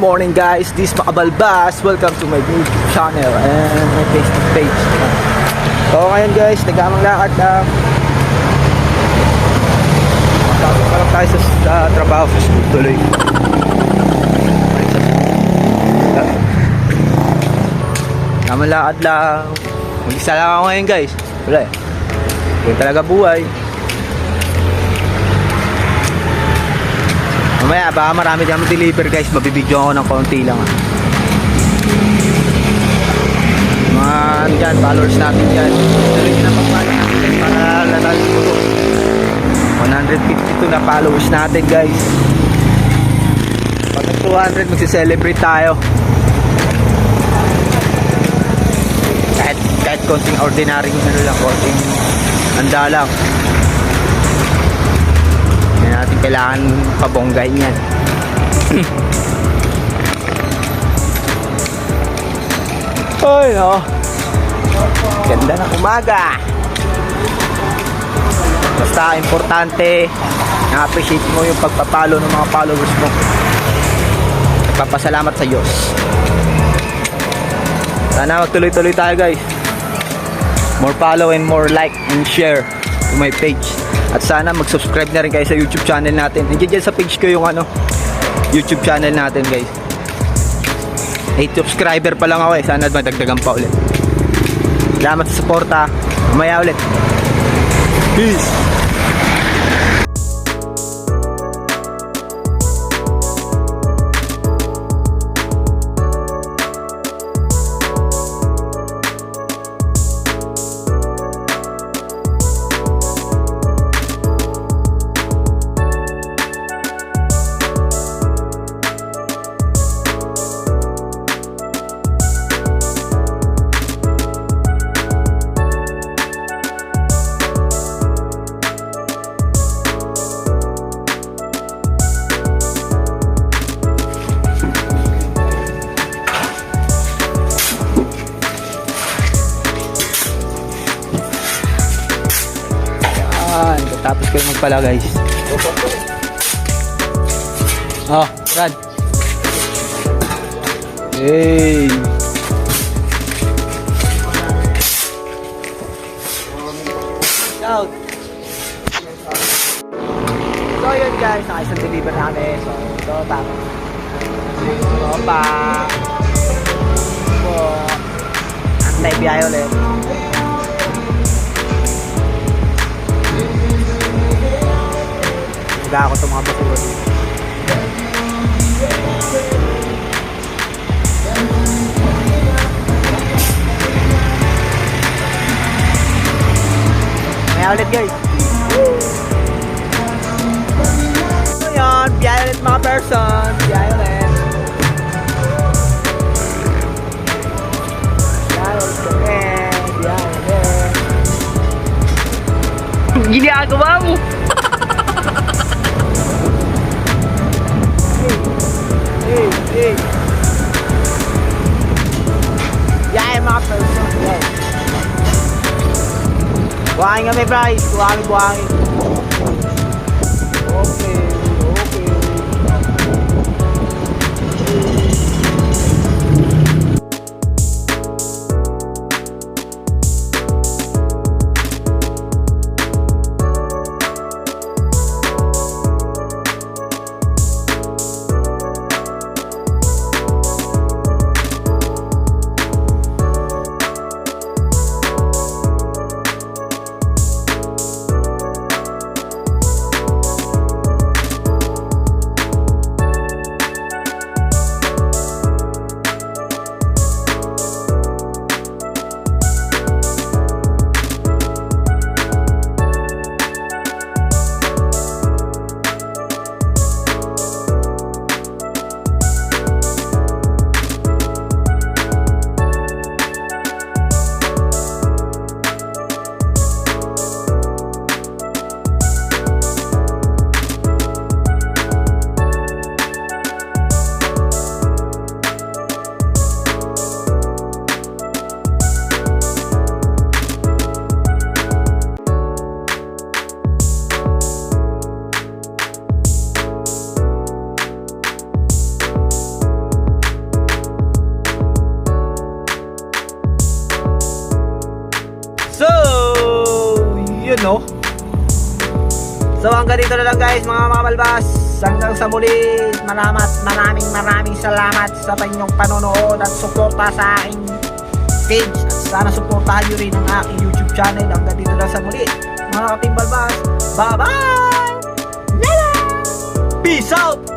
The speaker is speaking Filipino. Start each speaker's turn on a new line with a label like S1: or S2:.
S1: morning guys, this is Makabalbas. Welcome to my YouTube channel and my Facebook page. So ngayon guys, nagkamang lakad na. Pasok pa lang tayo sa trabaho sa school tuloy. Kamang lakad lang. Mag-isa lang ako ngayon guys. Wala eh. Yung talaga buhay. Mamaya baka marami kami deliver guys, mabibigyan ako ng konti lang mga dyan, followers natin dyan. Tuloy nyo na pagpala para lalagay ko to 152 na followers natin guys. Pag 200 magsiselebrate tayo. Kahit konting ordinary lang, konting handa lang. Natin kailangan pabonggahin yan. Ay no, ganda ng umaga. Basta importante na-appreciate mo yung pagpapalo ng mga followers mo. Nagpapasalamat sa Diyos. Sana magtuloy-tuloy tayo guys. More follow and more like and share to my page. At sana mag-subscribe na rin kayo sa YouTube channel natin. Nandiyan sa page ko yung YouTube channel natin guys. 8 subscriber pa lang ako eh. Sana madagdagan pa ulit. Salamat sa suporta. Mamaya ulit. Peace. Tapos kayo magpala guys. Oh, Brad. Hey. Shout. So yun guys, nakaisang deliver namin. So ito tapos. Opa. So, antay biyahe ulit. Higa ako itong mga basura dito. Maya ulit guys. So yun, biyahe ulit mga person. Biyahe ulit. Biyahe ulit kami. Biyahe ulit. Ginagawa mo. Hey. Yeah, mga person. Yeah. Buhangin kami, Bryce. Buhangin. Okay. no? So hanggang dito na lang guys mga kamalbas. Hanggang sa muli, maraming salamat sa inyong panonood at suporta sa aking page. At sana suportahan nyo rin ang aking YouTube channel. Hanggang dito lang sa muli mga katimbalbas. Bye bye! Lala! Peace out!